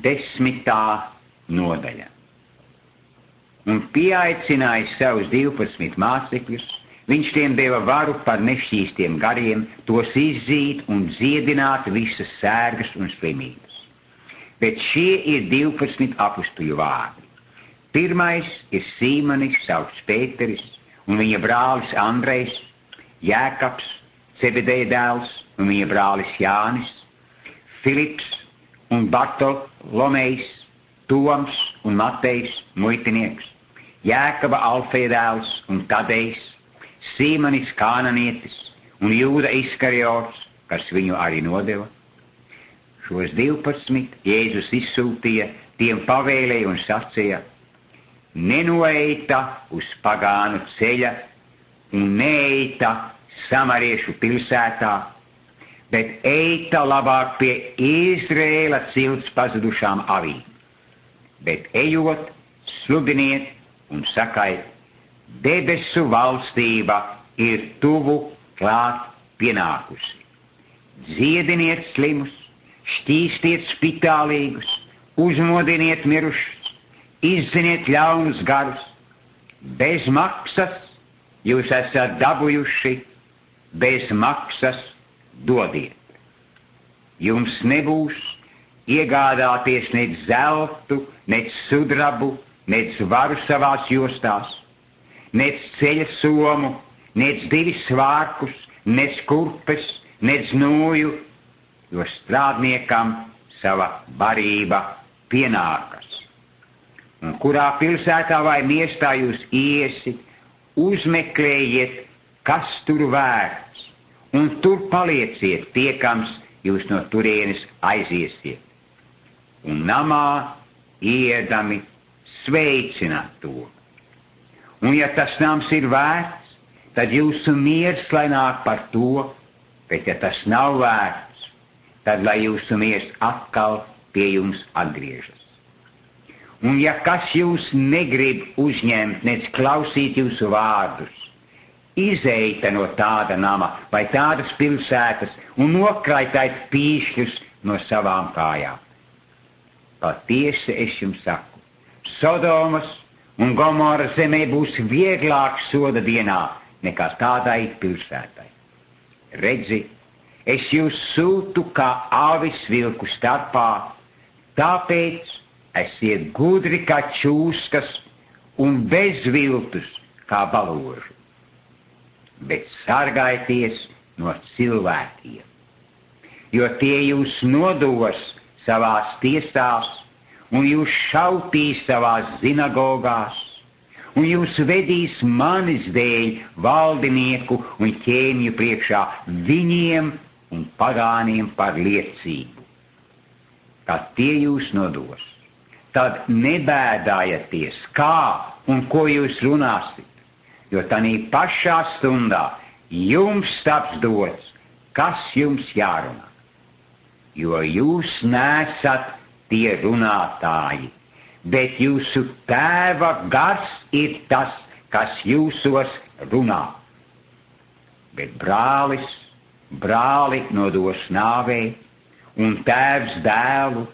10. nodaļa. Un pieaicinājis savus 12 mācekļus, viņš tiem deva varu par nešķīstiem gariem, tos izzīt un dziedināt visas sērgas un slimības. Bet šie ir 12 apustuļu vārdi. Pirmais ir Sīmanis, saukts Pēteris, un viņa brālis Andrejs, Jēkabs, Cebedeja dēls, un viņa brālis Jānis, Filips un Bartolomejs, Toms un Matejs, muitinieks, Jēkaba Alfeja dēls un Tadejs, Sīmanis Kānanietis un Jūda Iskariots, kas viņu arī nodeva. Šos 12 Jēzus izsūtīja, tiem pavēlēja un sacīja: nenoeita uz pagānu ceļa un neeita samariešu pilsētā, bet eita labāk pie Izrēla cilts pazudušām avīm. Bet ejot, sludiniet un sakiet: debesu valstība ir tuvu klāt pienākusi. Dziediniet slimus, šķīstiet spitālīgus, uzmodiniet mirušus, izziniet ļaunus garus. Bez maksas jūs esat dabūjuši, bez maksas dodiet. Jums nebūs iegādāties nec zeltu, nec sudrabu, nec varu savās jostās, nec ceļa somu, nec 2 svārkus, nec kurpes, nec nūju, jo strādniekam sava barība pienākas. Un kurā pilsētā vai miestā jūs iesit, uzmeklējiet, kas tur vērts, un tur palieciet, tiekams jūs no turienes aiziesiet. Un namā iedami sveicināt to. Un ja tas nams ir vērts, tad jūsu miers lai nāk par to, bet ja tas nav vērts, tad lai jūsu miers atkal pie jums atgriežas. Un ja kas jūs negrib uzņemt, nec klausīt jūsu vārdus, izeita no tāda nama vai tādas pilsētas un nokraitājiet pīšļus no savām kājām. Patiesi es jums saku, Sodomas un Gomora zemē būs vieglāk soda dienā nekā tādai pilsētai. Redzi, es jūs sūtu kā avis vilku starpā, tāpēc esiet gudri kā čūskas un bez viltus kā baložu. Bet sargājieties no cilvēkiem, jo tie jūs nodos savās tiesās un jūs šautīs savās zinagogās un jūs vedīs manis dēļ valdinieku un ķēmju priekšā viņiem un pagāniem par liecību. Kad tie jūs nodos, tad nebēdājieties, kā un ko jūs runāsit, jo tanī pašā stundā jums taps dots, kas jums jārunā. Jo jūs nesat tie runātāji, bet jūsu tēva gars ir tas, kas jūsos runā. Bet brāli nodos nāvei, un tēvs dēlu,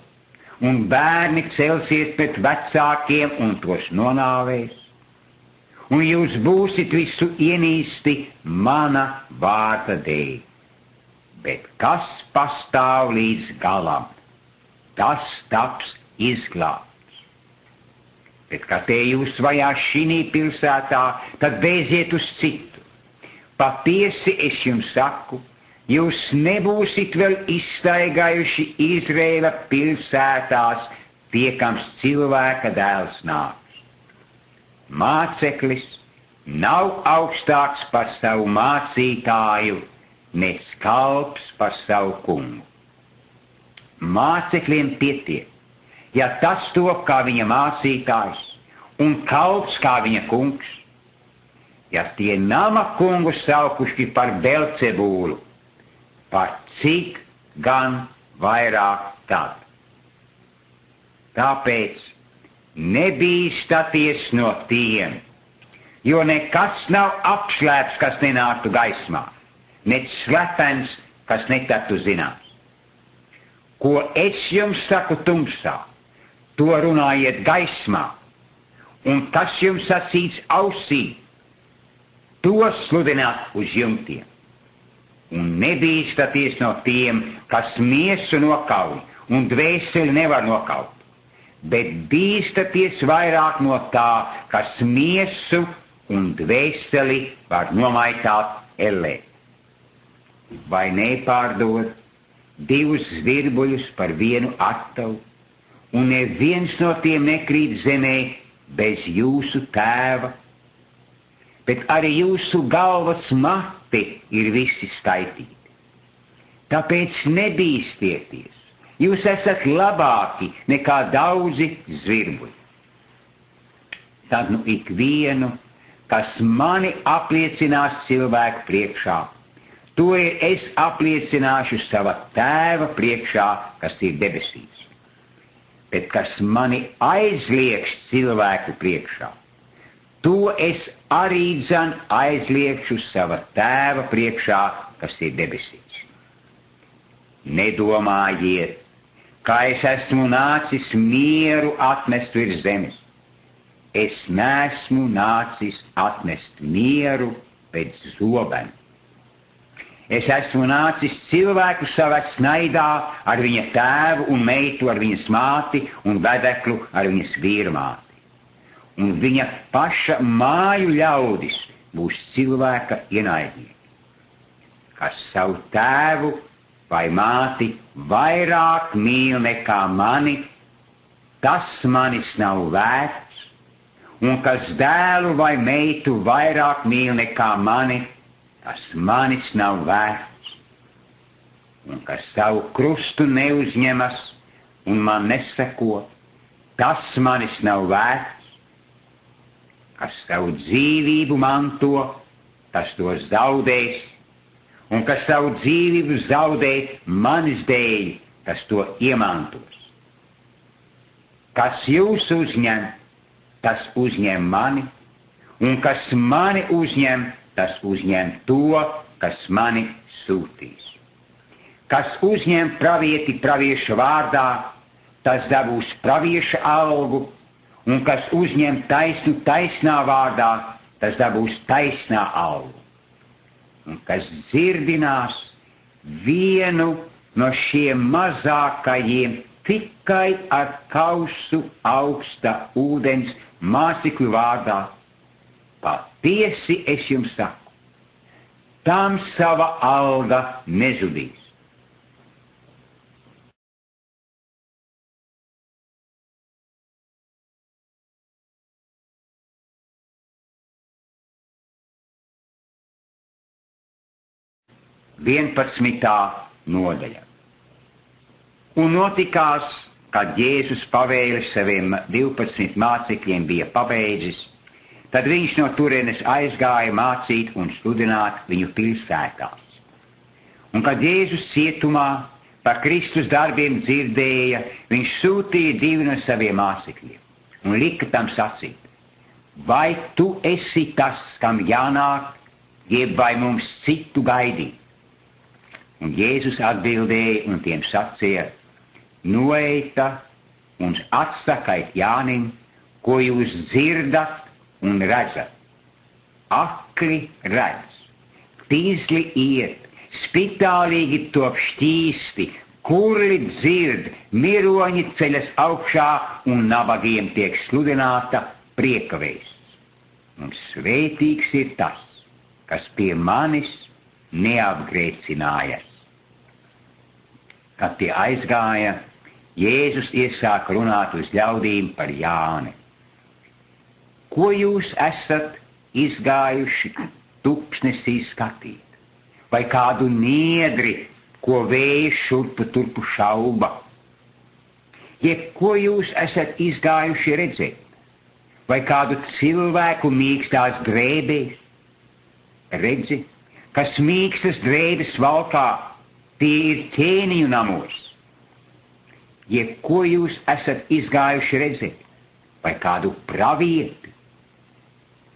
un bērni celsies pret vecākiem un tos nonāvēs. Un jūs būsit visu ienīsti mana vārda dēļ. Bet kas pastāv līdz galam, tas taps izglābts. Bet kā te jūs vajā šī pilsētā, tad bēziet uz citu. Patiesi es jums saku, jūs nebūsit vēl izstaigājuši Izrēla pilsētās, tiekams cilvēka dēls nāks. Māceklis nav augstāks par savu mācītāju, nec kalps par savu kungu. Mācekļiem pietiek, ja tas top kā viņa mācītājs un kalps kā viņa kungs, ja tie nama kungu saukuši par Belcebūlu, par cik gan vairāk tad. Tāpēc nebīstaties no tiem, jo nekas nav apslēpts, kas nenāktu gaismā, nec slepens, kas netiktu zināms. Ko es jums saku tumsā, to runājiet gaismā, un kas jums sacīts ausī, to sludināt uz jumtiem. Un nebīstaties no tiem, kas miesu nokauj, un dvēseli nevar nokaut, bet bīstaties vairāk no tā, kas miesu un dvēseli var nomaitāt ellē. Vai nepārdod 2 zvirbuļus par 1 attavu, un neviens no tiem nekrīt zemē bez jūsu tēva, bet arī jūsu galvas mati ir visi skaitīti. Tāpēc nebīstieties, jūs esat labāki nekā daudzi zvirbuļi. Tad nu ikvienu, kas mani apliecinās cilvēku priekšā, to es apliecināšu sava tēva priekšā, kas ir debesīs. Bet kas mani aizliegš cilvēku priekšā, to es arī dzan aizliegšu sava tēva priekšā, kas ir debesīs. Nedomājiet, ka es esmu nācis mieru atnest virs zemes. Es neesmu nācis atnest mieru, bet zobenu. Es esmu nācis cilvēku savā snaidā ar viņa tēvu un meitu ar viņas māti un vedeklu ar viņas vīrmāti. Un viņa paša māju ļaudis būs cilvēka ienaidnieki. Kas savu tēvu vai māti vairāk mīl nekā mani, tas manis nav vērts, un kas dēlu vai meitu vairāk mīl nekā mani, tas manis nav vērts. Un kas savu krustu neuzņemas un man neseko, tas manis nav vērts. Kas savu dzīvību manto, tas to zaudēs, un kas savu dzīvību zaudē manis dēļ, tas to iemantos. Kas jūs uzņem, tas uzņem mani, un kas mani uzņem, tas uzņem to, kas mani sūtīs. Kas uzņem pravieti pravieša vārdā, tas dabūs pravieša algu, un kas uzņem taisnu taisnā vārdā, tas dabūs taisnā algu. Un kas dzirdinās vienu no šiem mazākajiem tikai ar kausu augsta ūdens mācekļu vārdā, patiesi es jums saku, tam sava alga nezudīs. Vienpadsmitā nodaļa. Un notikās, kad Jēzus pavēli saviem 12 mācekļiem bija pabeidzis, tad viņš no turienes aizgāja mācīt un sludināt viņu pilsētās. Un kad Jēzus cietumā par Kristus darbiem dzirdēja, viņš sūtīja 2 no saviem mācekļiem un lika tam sacīt: vai tu esi tas, kam jānāk, jeb vai mums citu gaidīt? Un Jēzus atbildēja un tiem sacīja: noeita un atsakait Jānim, ko jūs dzirdat un redzat. Akli redz, tīzli iet, spitālīgi top šķīsti, kurli dzird, miroņi ceļas augšā un nabagiem tiek sludināta prieka vēsts. Un svētīgs ir tas, kas pie manis neapgrēcinājas. Kad tie aizgāja, Jēzus iesāka runāt uz ļaudīm par Jāni. Ko jūs esat izgājuši tupsnesī skatīt? Vai kādu niedri, ko vējš šurpu turpu šauba? Jeb ko jūs esat izgājuši redzēt? Vai kādu cilvēku mīkstās drēbēs? Redzi, kas mīkstas drēbes valkā, tie ir ķēniņu namos. Jeb ko jūs esat izgājuši redzēt? Vai kādu pravieti?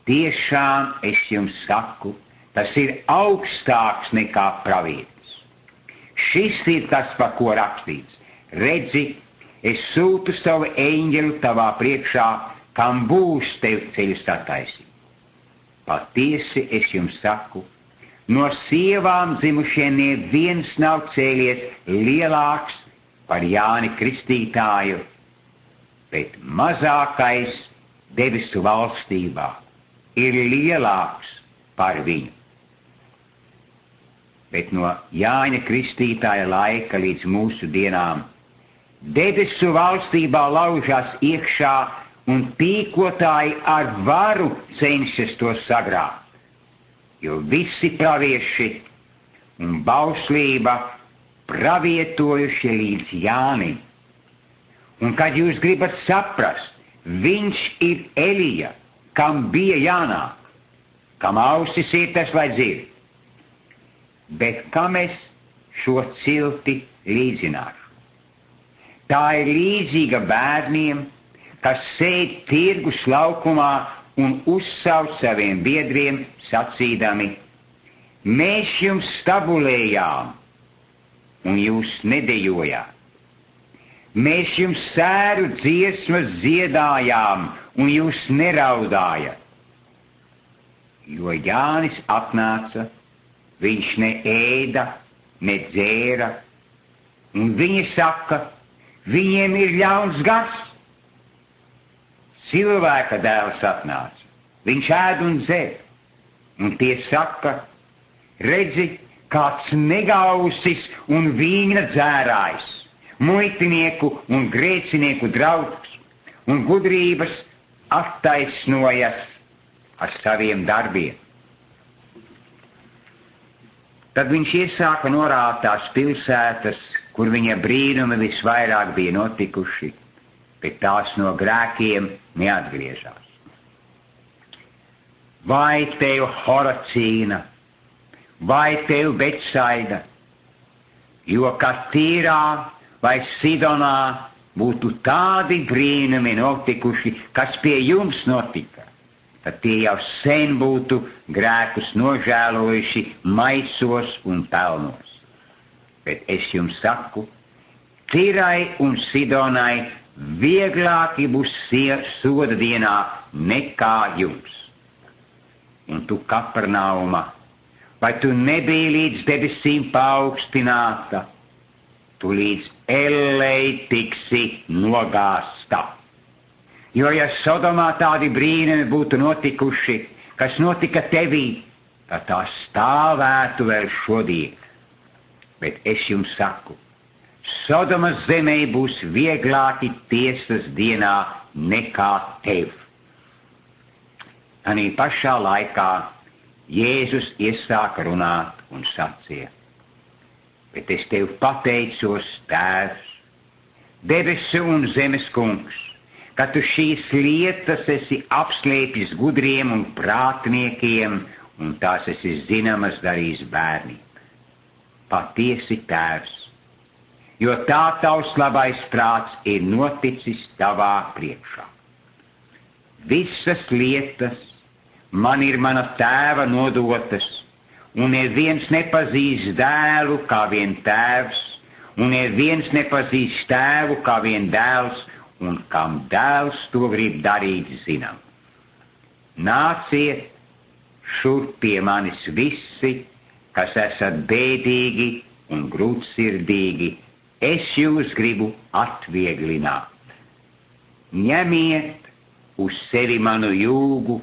Tiešām es jums saku, tas ir augstāks nekā pravietis. Šis ir tas, par ko rakstīts. Redzi, es sūtu savu eņģeli tavā priekšā, kam būs tev ceļus attaisīt. Patiesi es jums saku, no sievām dzimušie neviens nav cēlies lielāks par Jāni Kristītāju, bet mazākais debesu valstībā ir lielāks par viņu. Bet no Jāņa Kristītāja laika līdz mūsu dienām debesu valstībā laužās iekšā un tīkotāji ar varu cenšas to sagrābt, jo visi pravieši un bauslība pravietojuši līdz Jānim. Un kad jūs gribat saprast, viņš ir Elija, kam bija jānāk, kam ausis ir tas, lai dzird. Bet kam es šo cilti līdzināšu? Tā ir līdzīga bērniem, kas sēž tirgus laukumā un uzsauc saviem biedriem sacīdami: mēs jums stabulējām, un jūs nedejojāt. Mēs jums sēru dziesmas dziedājām, un jūs neraudājat. Jo Jānis atnāca, viņš ne ēda, ne dzēra, un viņi saka, viņiem ir ļauns gars. Cilvēka dēls atnāca, viņš ēd un dzer, un tie saka, redzi, kāds negausis un vīna dzērājs, muitinieku un grēcinieku draugs, un gudrības attaisnojas ar saviem darbiem. Tad viņš iesāka norādt tās pilsētas, kur viņa brīnumi visvairāk bija notikuši, bet tās no grēkiem neatgriežās. Vai tev Horacīna, vai tev Betsaida, jo kad Tīrā vai Sidonā būtu tādi brīnumi notikuši, kas pie jums notika, tad tie jau sen būtu grēkus nožēlojuši maisos un pelnos. Bet es jums saku, Tīrai un Sidonai vieglāki būs soda dienā nekā jums. Un tu, Kapernauma, vai tu nebija līdz debesīm paaugstināta, tu līdz ellei tiksi nogāsta. Jo ja Sodomā tādi brīnumi būtu notikuši, kas notika tevī, tad tā stāvētu vēl šodien. Bet es jums saku, Sodomas zemē būs vieglāki tiesas dienā nekā tev. Tanī pašā laikā Jēzus iesāka runāt un sacīja: bet es tev pateicos, Tēvs, debesu un zemes kungs, ka tu šīs lietas esi apslēpis gudriem un prātniekiem, un tās esi zināmas darījis bērniem. Patiesi, Tēvs, jo tā tavs labais prāts ir noticis tavā priekšā. Visas lietas man ir mana tēva nodotas, un neviens nepazīst dēlu kā vien tēvs, un neviens nepazīst tēvu kā vien dēls, un kam dēls to grib darīt zinām. Nāciet šurp pie manis visi, kas esat bēdīgi un grūtsirdīgi, es jūs gribu atvieglināt. Ņemiet uz sevi manu jūgu,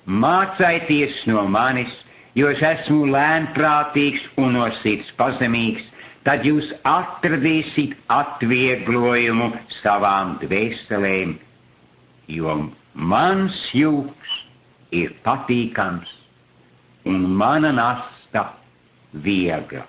mācieties no manis, jo es esmu lēnprātīgs un no sirds pazemīgs, tad jūs atradīsiet atvieglojumu savām dvēselēm, jo mans jūgs ir patīkams un mana nasta viegla.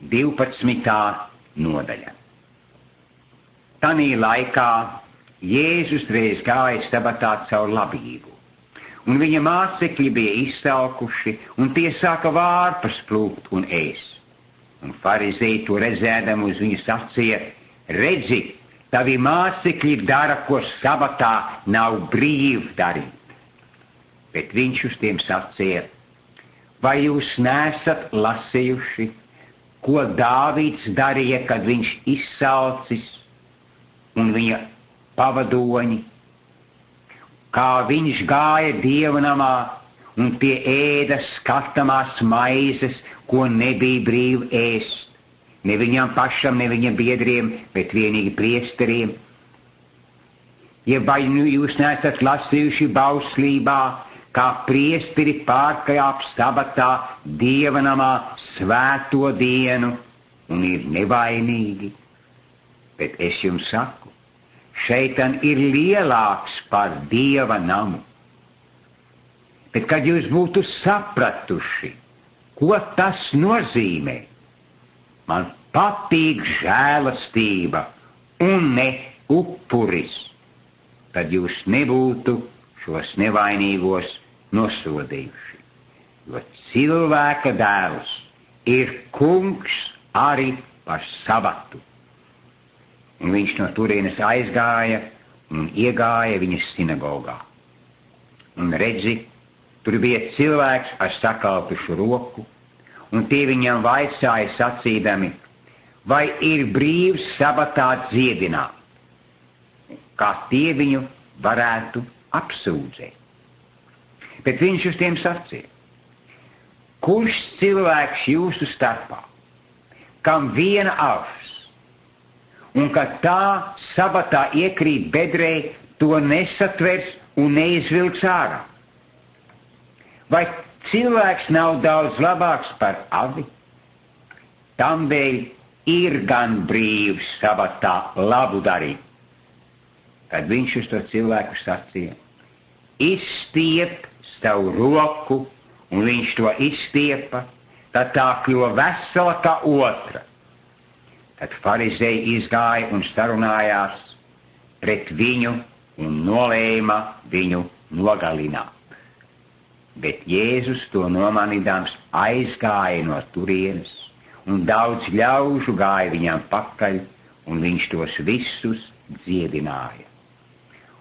Divpadsmitā nodaļa. Tanī laikā Jēzus reiz gāja stabatā caur labību, un viņa mācekļi bija izsalkuši, un tie sāka vārpas plūkt un ēst. Un farizēji to redzēdami uz viņu sacīja: redzi, tavi mācekļi dara, ko sabatā nav brīvi darīt. Bet viņš uz tiem sacīja: vai jūs neesat lasījuši, ko Dāvids darīja, kad viņš izsaucis un viņa pavadoņi, kā viņš gāja Dieva namā un tie ēda skatāmās maizes, ko nebija brīvi ēst. Ne viņam pašam, ne viņa biedriem, bet vienīgi priesteriem. Ja vai nu jūs neesat lasījuši bauslībā, kā priesteri pārkāp sabatā Dieva namā svēto dienu un ir nevainīgi. Bet es jums saku, šeitan ir lielāks par Dieva namu. Bet kad jūs būtu sapratuši, ko tas nozīmē, man patīk žēlastība un ne upuris, tad jūs nebūtu šos nevainīgos nosodījuši. Jo cilvēka dēls ir kungs arī par sabatu. Un viņš no turienes aizgāja un iegāja viņas sinagogā. Un redzi, tur bija cilvēks ar sakaltušu roku, un tie viņam vaicāja sacīdami, vai ir brīvs sabatā dziedināt, kā tie viņu varētu apsūdzēt. Bet viņš uz tiem sacīja: kurš cilvēks jūsu starpā, kam viena auss, un kad tā sabatā iekrīt bedrē, to nesatvers un neizvilks ārā? Vai cilvēks nav daudz labāks par avi? Tamdēļ ir gan brīvs sabatā labu darīt. Kad viņš uz to cilvēku sacīja: izstiep savu roku, un viņš to izstiepa, tad tā kļuva vesela kā otra. Tad farizēji izgāja un sarunājās pret viņu un nolēma viņu nogalināt. Bet Jēzus to nomanīdams aizgāja no turienes, un daudz ļaužu gāja viņam pakaļ, un viņš tos visus dziedināja.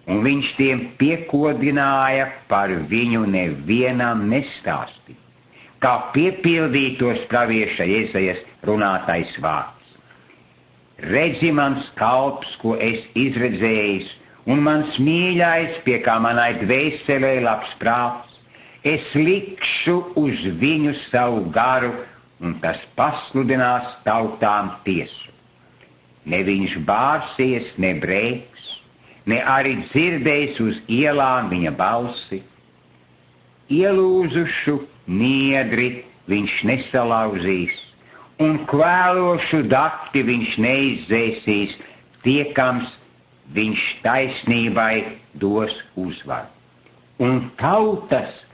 Un viņš tiem piekodināja, par viņu nevienam nestāstīja, kā piepildītos pravieša Jesajas runātais vārds: redzi mans kalps, ko es izredzējis, un mans mīļais, pie kā manai dvēselē labs prāts, es likšu uz viņu savu garu, un tas pasludinās tautām tiesu. Ne viņš bārsies, ne brēks, ne arī dzirdējis uz ielām viņa balsi. Ielūzušu niedri viņš nesalauzīs, un kvēlošu dakti viņš neizdzēsīs, tiekams viņš taisnībai dos uzvaru. Un tautas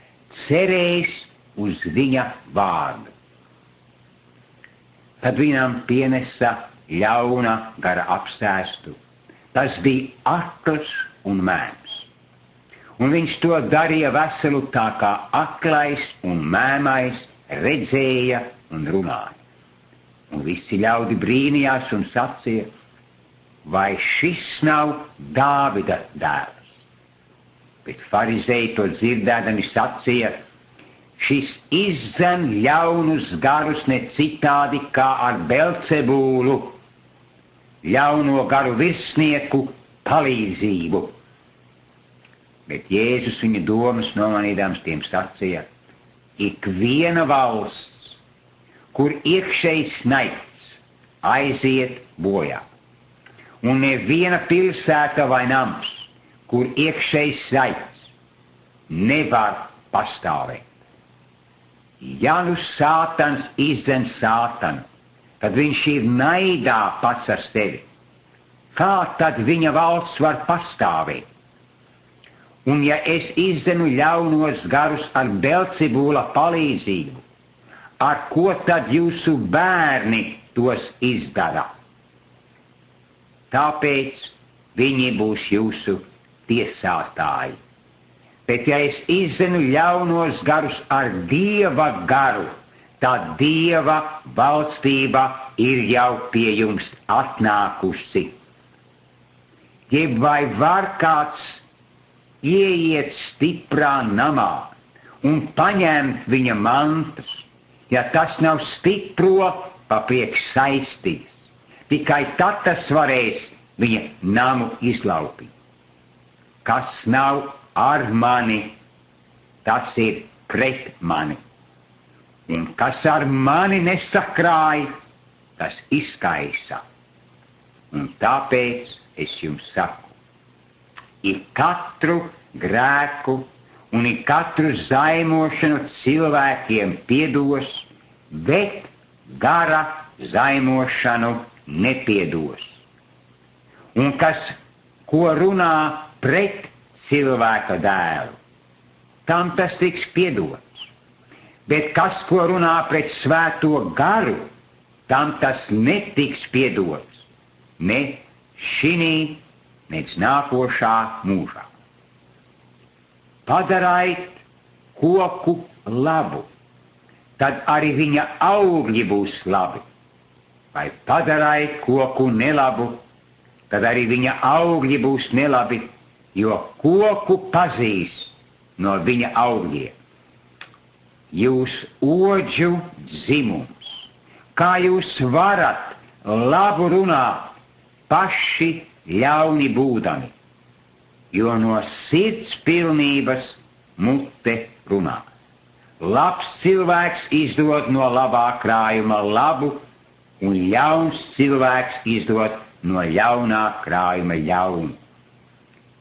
cerēs uz viņa vārdu. Tad viņam pienesa ļauna gara apsēstu. Tas bija akls un mēms. Un viņš to darīja veselu, tā kā aklais un mēmais redzēja un runāja. Un visi ļaudi brīnījās un sacīja: vai šis nav Dāvida dēls? Bet farizēji to dzirdēdami sacīja: šis izdzen ļaunus garus ne citādi kā ar Belcebūlu, ļauno garu virsnieku palīdzību. Bet Jēzus viņa domas nomanīdams tiem sacīja: ik viena valsts, kur iekšējs naids, aiziet bojā. Un neviena pilsēta vai nams, kur iekšējs naids, nevar pastāvēt. Ja nu sātans izdzen sātanu, tad viņš ir naidā pats ar sevi. Kā tad viņa valsts var pastāvēt? Un ja es izdzenu ļaunos garus ar Belcebūla palīdzību, ar ko tad jūsu bērni tos izdara? Tāpēc viņi būs jūsu tiesātāji. Bet ja es izdzenu ļaunos garus ar Dieva garu, tad Dieva valstība ir jau pie jums atnākusi. jeb vai var kāds ieiet stiprā namā un paņemt viņa mantas, ja tas nav stipro papriekš saistīs. Tikai tad tas varēs viņa namu izlaupīt. Kas nav ar mani, tas ir pret mani. Un kas ar mani nesakrāj, tas izkaisa. Un tāpēc es jums saku, ir katru grēku un ir katru zaimošanu cilvēkiem piedos, bet gara zaimošanu nepiedos. Un kas, ko runā pret cilvēka dēlu, tam tas tiks piedots. Bet kas, ko runā pret svēto garu, tam tas netiks piedots. Ne šinī, ne nākošā mūžā. Padariet koku labu, tad arī viņa augļi būs labi. Vai padariet koku nelabu, tad arī viņa augļi būs nelabi, jo koku pazīs no viņa augļiem. Jūs odžu dzimums, kā jūs varat labu runāt, paši ļauni būdami, jo no sirds pilnības mute runā. Labs cilvēks izdod no labā krājuma labu, un ļauns cilvēks izdod no ļaunā krājuma ļaunu.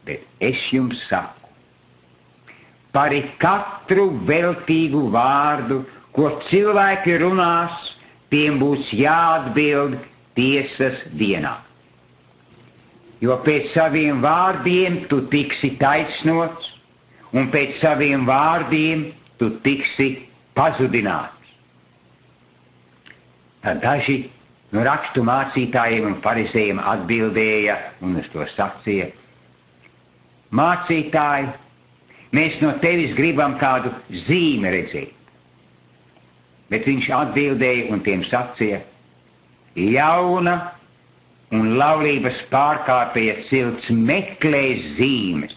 Bet es jums saku, par katru veltīgu vārdu, ko cilvēki runās, tiem būs jāatbild tiesas dienā. Jo pēc saviem vārdiem tu tiksi taisnots, un pēc saviem vārdiem tu tiksi pazudināts. Tad daži no rakstu mācītājiem un farizējiem atbildēja un uz to sacīja: mācītāji, mēs no tevis gribam kādu zīmi redzēt. Bet viņš atbildēja un tiem sacīja: ļauna un laulības pārkāpēja cilts meklēs zīmes,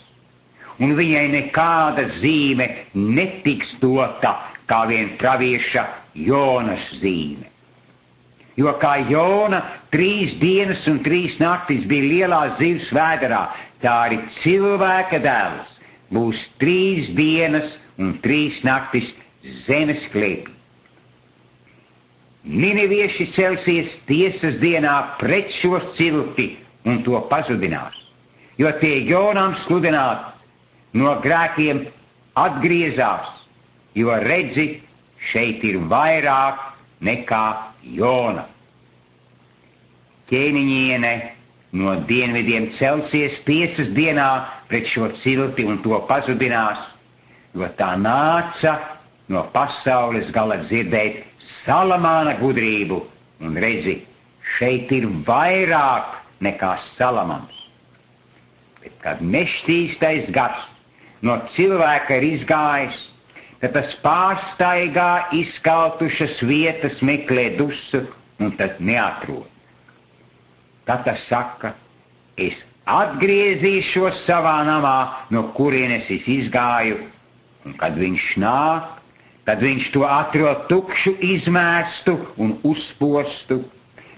un viņai nekāda zīme netiks dota kā vien pravieša Jonas zīme. Jo kā Jona 3 dienas un 3 naktis bija lielā zivs vēderā, tā arī cilvēka dēls būs 3 dienas un 3 naktis zemes klēpī. Ninivieši celsies tiesas dienā pret šo cilti un to pazudinās, jo tie Jonam sludināt no grēkiem atgriezās, jo redzi, šeit ir vairāk nekā Jona. Ķēniņiene no dienvidiem celsies tiesas dienā pret šo cilti un to pazudinās, jo tā nāca no pasaules gala dzirdēt Salamāna gudrību, un redzi, šeit ir vairāk nekā Salamans. Bet kad nešķīstais gars no cilvēka ir izgājis, tad tas pārstaigā izkaltušas vietas meklē dusu un tad neatrod. Tad tas saka: es atgriezīšos savā namā, no kurienes es izgāju, un kad viņš nāk, tad viņš to atrod tukšu, izmēstu un uzpostu.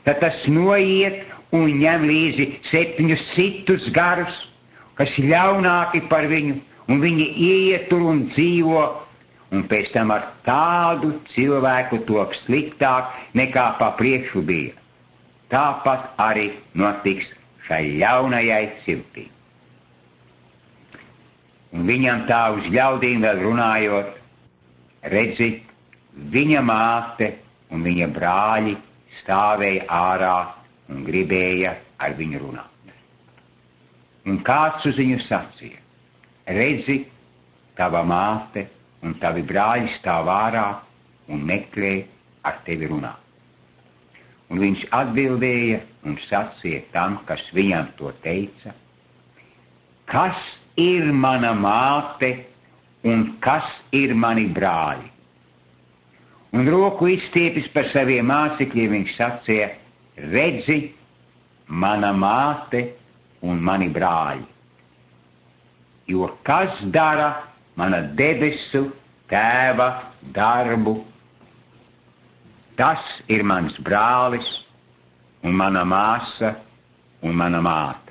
Tad tas noiet un ņem līdzi 7 citus garus, kas ļaunāki par viņu, un viņi ieiet tur un dzīvo, un pēc tam ar tādu cilvēku top sliktāk nekā pa priekšu bija. Tāpat arī notiks šai ļaunajai ciltī. Un viņam tā uz ļaudīm vēl runājot, redzi, viņa māte un viņa brāļi stāvēja ārā un gribēja ar viņu runāt. Un kāds uz viņu sacīja: redzi, tava māte un tavi brāļi stāv ārā un meklē ar tevi runāt. Un viņš atbildēja un sacīja tam, kas viņam to teica: kas ir mana māte un kas ir mani brāļi? Un roku izstiepis par saviem mācekļiem, viņš sacīja: redzi, mana māte un mani brāļi. Jo kas dara mana debesu Tēva darbu, tas ir mans brālis un mana māsa un mana māte.